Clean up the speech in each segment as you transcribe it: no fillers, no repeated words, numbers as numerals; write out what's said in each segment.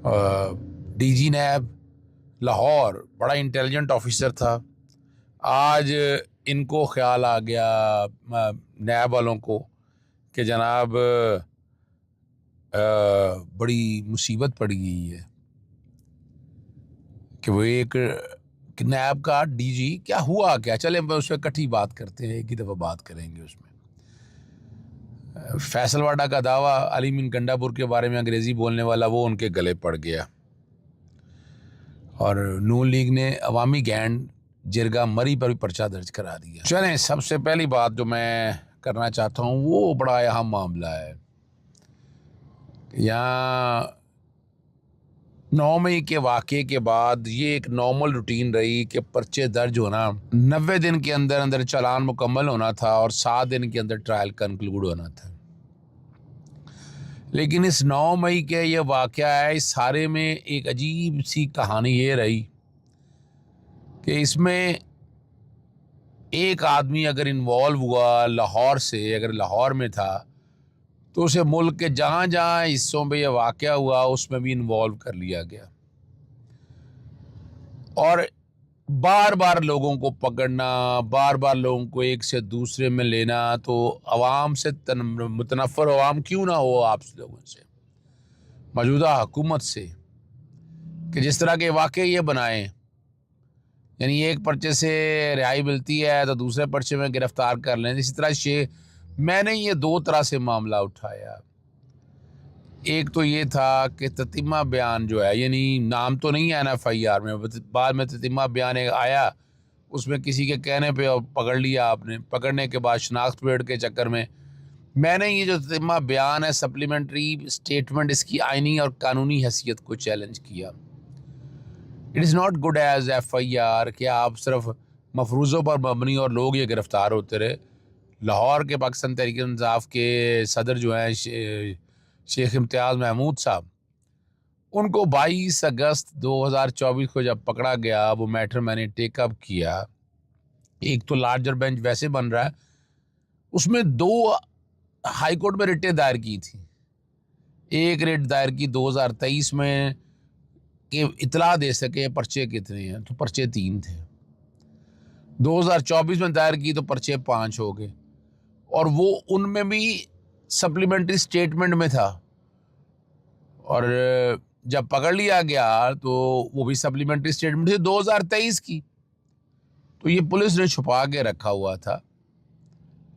DG नैब लाहौर बड़ा intelligent officer था। आज इनको ख्याल आ गया नैब वालों को कि जनाब बड़ी मुसीबत पड़ गई है कि वो एक कि नैब का डीजी क्या हुआ क्या। चले हम उस पर इकट्ठी बात करते हैं, एक ही दफ़ा बात करेंगे उसमें। फैसलवाडा का दावा अली मीन गंडापुर के बारे में अंग्रेज़ी बोलने वाला वो उनके गले पड़ गया और नून लीग ने अवामी गैंड जिरगा मरी पर भी पर्चा दर्ज करा दिया। चलें, सबसे पहली बात जो मैं करना चाहता हूँ वो बड़ा अहम मामला है। यहाँ 9 मई के वाक़े के बाद ये एक नॉर्मल रूटीन रही कि पर्चे दर्ज होना, 90 दिन के अंदर अंदर चालान मुकम्मल होना था और 7 दिन के अंदर ट्रायल कंक्लूड होना था। लेकिन इस 9 मई के ये वाक़या है, इस सारे में एक अजीब सी कहानी ये रही कि इसमें एक आदमी अगर इन्वॉल्व हुआ लाहौर से, अगर लाहौर में था तो उसे मुल्क के जहाँ जहाँ हिस्सों में यह वाक़या हुआ उसमें भी इन्वॉल्व कर लिया गया और बार बार लोगों को पकड़ना, बार बार लोगों को एक से दूसरे में लेना। तो अवाम से मुतनफ़र अवाम क्यों ना हो आप लोगों से, मौजूदा हुकूमत से, कि जिस तरह के वाक़े ये बनाएं, यानी एक पर्चे से रिहाई मिलती है तो दूसरे पर्चे में गिरफ्तार कर लें। इसी तरह मैंने ये 2 तरह से मामला उठाया। एक तो ये था कि ततीमा बयान जो है, यानी नाम तो नहीं है NFIR में, बाद में ततीमा बयान एक आया, उसमें किसी के कहने पे और पकड़ लिया आपने, पकड़ने के बाद शनाख्त पेड़ के चक्कर में मैंने ये जो ततीमा बयान है, सप्लीमेंट्री स्टेटमेंट, इसकी आइनी और कानूनी हैसियत को चैलेंज किया। It is not good as FIR कि आप सिर्फ मफरूज़ों पर मबनी और लोग ये गिरफ़्तार होते रहे। लाहौर के पाकिस्तान तहरीक-ए-इंसाफ के सदर जो हैं शेख इम्तियाज़ महमूद साहब, उनको 22 अगस्त 2024 को जब पकड़ा गया, वो मैटर मैंने टेकअप किया। एक तो लार्जर बेंच वैसे बन रहा है, उसमें 2 हाई कोर्ट में रिटें दायर की थी। एक रिट दायर की 2023 में कि इतला दे सके पर्चे कितने हैं, तो पर्चे 3 थे। 2024 में दायर की तो पर्चे 5 हो गए और वो उनमें भी सप्लीमेंट्री स्टेटमेंट में था। और जब पकड़ लिया गया तो वो भी सप्लीमेंट्री स्टेटमेंट थी 2023 की, तो ये पुलिस ने छुपा के रखा हुआ था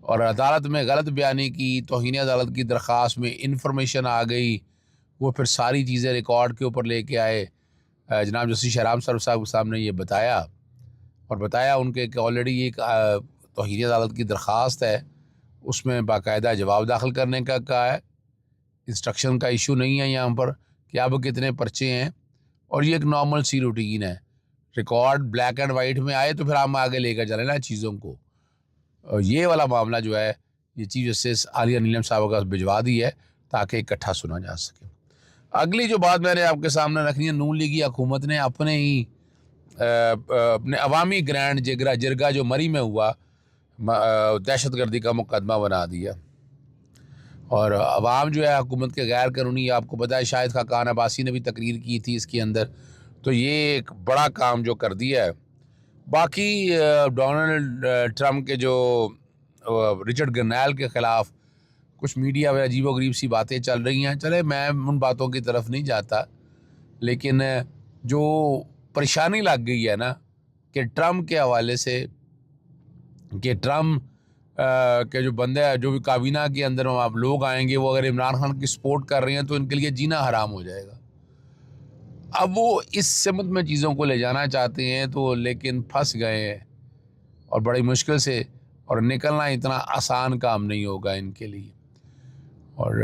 और अदालत में गलत बयानी की, तौहीन अदालत की दरख्वास्त में इंफॉर्मेशन आ गई, वो फिर सारी चीज़ें रिकॉर्ड के ऊपर लेके आए। जनाब जस्टिस शहराम सर साहब के सामने ये बताया और बताया उनके कि ऑलरेडी एक तौहीन अदालत की दरख्वास्त है, उसमें बाकायदा जवाब दाखिल करने का कहा है। इंस्ट्रक्शन का इशू नहीं है यहाँ पर कि अब कितने पर्चे हैं, और ये एक नॉर्मल सी रूटीन है। रिकॉर्ड ब्लैक एंड वाइट में आए तो फिर हम आगे लेकर चलें ना चीज़ों को। और ये वाला मामला जो है, ये चीफ जस्टिस आलिया नीलम साहब का भिजवा दी है ताकि इकट्ठा सुना जा सके। अगली जो बात मैंने आपके सामने रखनी है, नून लीगी हुकूमत ने अपने ही अपने अवामी ग्रैंड जिरगा जो मरी में हुआ, दहशतगर्दी का मुकदमा बना दिया और अवाम जो है हुकूमत के गैर कानूनी, आपको पता है शाहिद खाकान अब्बासी ने भी तकरीर की थी इसके अंदर, तो ये एक बड़ा काम जो कर दिया है। बाकी डोनाल्ड ट्रम्प के जो रिचर्ड गरनैल के ख़िलाफ़ कुछ मीडिया में अजीबोगरीब सी बातें चल रही हैं, चले मैं उन बातों की तरफ नहीं जाता, लेकिन जो परेशानी लग गई है ना कि ट्रम्प के हवाले से, कि ट्रम्प के जो बंदे जो भी काबीना के अंदर आप लोग आएंगे, वो अगर इमरान खान की सपोर्ट कर रहे हैं तो इनके लिए जीना हराम हो जाएगा। अब वो इस सिमत में चीज़ों को ले जाना चाहते हैं तो, लेकिन फंस गए हैं और बड़ी मुश्किल से, और निकलना इतना आसान काम नहीं होगा इनके लिए। और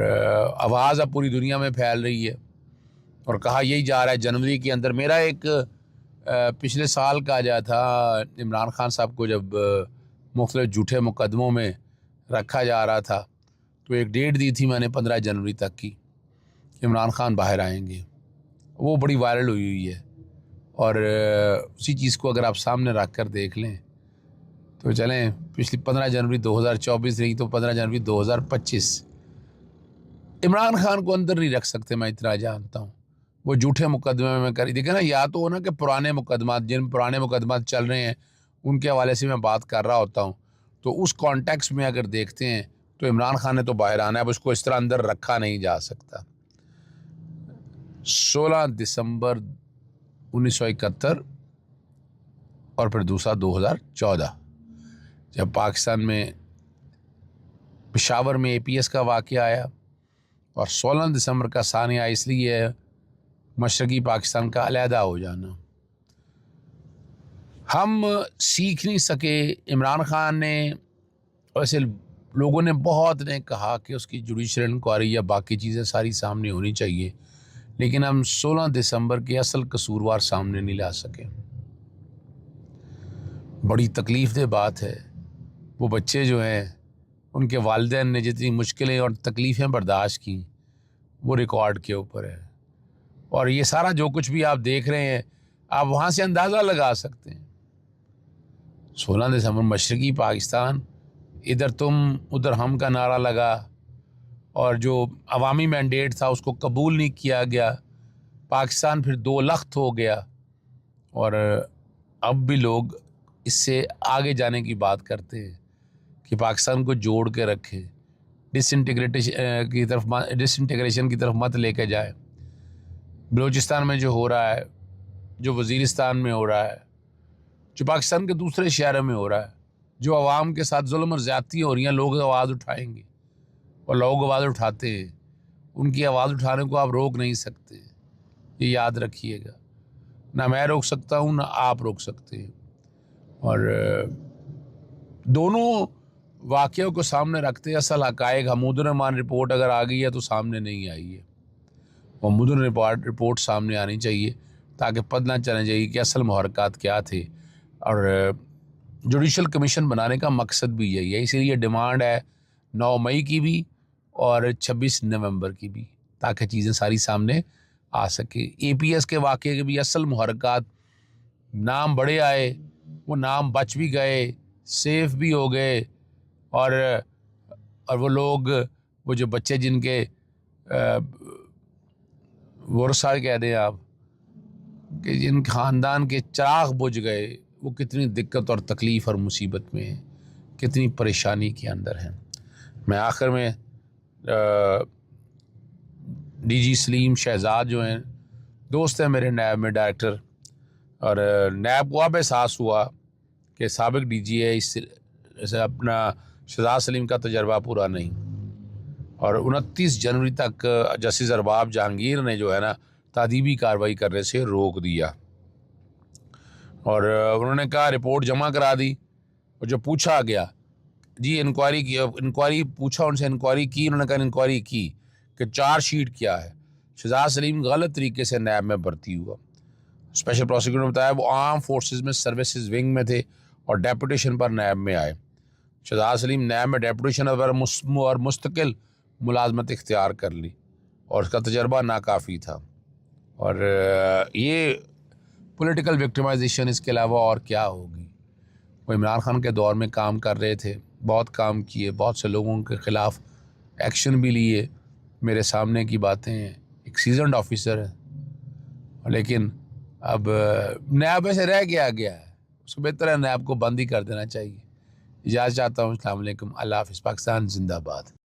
आवाज़ अब पूरी दुनिया में फैल रही है और कहा यही जा रहा है जनवरी के अंदर। मेरा एक पिछले साल का आया था, इमरान खान साहब को जब मुख्तलिफ झूठे मुकदमों में रखा जा रहा था, तो एक डेट दी थी मैंने 15 जनवरी तक की, इमरान खान बाहर आएंगे। वो बड़ी वायरल हुई है और उसी चीज़ को अगर आप सामने रख कर देख लें तो चलें, पिछली 15 जनवरी 2024 रही तो 15 जनवरी 2025। इमरान खान को अंदर नहीं रख सकते, मैं इतना जानता हूँ। वो झूठे मुकदमे में करी। देखिए ना, या तो हो ना कि पुराने मुकदमात, जिन पुराने मुकदमात चल रहे हैं उनके हवाले से मैं बात कर रहा होता हूँ, तो उस कॉन्टेक्स्ट में अगर देखते हैं तो इमरान खान ने तो बाहर आना है, अब उसको इस तरह अंदर रखा नहीं जा सकता। 16 दिसंबर 1971 और फिर दूसरा 2014, जब पाकिस्तान में पेशावर में APS का वाक़या आया, और 16 दिसंबर का सानिया इसलिए है मशरक़ी पाकिस्तान का अलहदा हो जाना। हम सीख नहीं सके। इमरान खान ने, वैसे लोगों ने बहुत ने कहा कि उसकी जुडिशल इंक्वायरी या बाकी चीज़ें सारी सामने होनी चाहिए, लेकिन हम 16 दिसंबर के असल कसूरवार सामने नहीं ला सके। बड़ी तकलीफ़देह बात है। वो बच्चे जो हैं, उनके वालिदैन ने जितनी मुश्किलें और तकलीफ़ें बर्दाश्त की, वो रिकॉर्ड के ऊपर है। और ये सारा जो कुछ भी आप देख रहे हैं, आप वहाँ से अंदाज़ा लगा सकते हैं। 16 दिसंबर मशरक़ी पाकिस्तान, इधर तुम उधर हम का नारा लगा, और जो अवामी मैंडेट था उसको कबूल नहीं किया गया। पाकिस्तान फिर 2 लख्त हो गया, और अब भी लोग इससे आगे जाने की बात करते हैं कि पाकिस्तान को जोड़ के रखें, डिसइंटीग्रेशन की तरफ मत लेके जाए। बलूचिस्तान में जो हो रहा है, जो वज़ीरिस्तान में हो रहा है, जो पाकिस्तान के दूसरे शहरों में हो रहा है, जो आवाम के साथ जुल्म और ज़्यादती हो रही हैं, लोग आवाज़ उठाएंगे और लोग आवाज़ उठाते हैं। उनकी आवाज़ उठाने को आप रोक नहीं सकते, ये याद रखिएगा। ना मैं रोक सकता हूँ, ना आप रोक सकते हैं। और दोनों वाक़ियों को सामने रखते असल हक़ाइक़, हमीदुर रहमान रिपोर्ट अगर आ गई है तो सामने नहीं आई है, हमीदुर रिपोर्ट सामने आनी चाहिए, ताकि पता चलना चाहिए कि असल मुहर्रकात क्या थे। और जुडिशल कमीशन बनाने का मकसद भी यही है, इसीलिए डिमांड है 9 मई की भी और 26 नवंबर की भी, ताकि चीज़ें सारी सामने आ सके। APS के वाक़े के भी असल मुहर्रकात, नाम बड़े आए, वो नाम बच भी गए, सेफ भी हो गए, और वो लोग, वो जो बच्चे जिनके वर्सा कह दें आप, कि जिन ख़ानदान के चिराग बुझ गए, वो कितनी दिक्कत और तकलीफ़ और मुसीबत में हैं, कितनी परेशानी के अंदर हैं। मैं आखिर में DG सलीम शहजाद जो हैं, दोस्त हैं मेरे नैब में डायरेक्टर, और नैब को अब एहसास हुआ कि साबिक DG है, इससे अपना शहजाद सलीम का तजर्बा पूरा नहीं। और 29 जनवरी तक जस्टिस अरबाब जहांगीर ने जो है ना, तादीबी कार्रवाई करने से रोक दिया, और उन्होंने कहा रिपोर्ट जमा करा दी। और जो पूछा गया, जी इंक्वायरी की, इंक्वायरी पूछा उनसे, इंक्वायरी की, उन्होंने कहा इंक्वायरी की कि चार्जशीट क्या है। शहजाद सलीम गलत तरीके से नैब में भर्ती हुआ। स्पेशल प्रोसिक्यूटर ने बताया वो आर्म फोर्सेस में सर्विसेज विंग में थे और डेपुटेशन पर नैब में आए। शहजाद सलीम नैब में डेपुटेशन पर और मुस्तकिल मुलाजमत इख्तियार कर ली, और उसका तजर्बा नाकाफ़ी था। और ये पॉलिटिकल विक्टिमाइजेशन, इसके अलावा और क्या होगी। वो इमरान खान के दौर में काम कर रहे थे, बहुत काम किए, बहुत से लोगों के ख़िलाफ़ एक्शन भी लिए। मेरे सामने की बातें हैं, एक सीजन्ड ऑफिसर है, लेकिन अब नैब में से रह गया है, उसको बेहतर है नैब को बंद ही कर देना चाहिए। इजाज़त चाहता हूँ। अस्सलाम वालेकुम, अल्लाह हाफ़िज़। पाकिस्तान जिंदाबाद।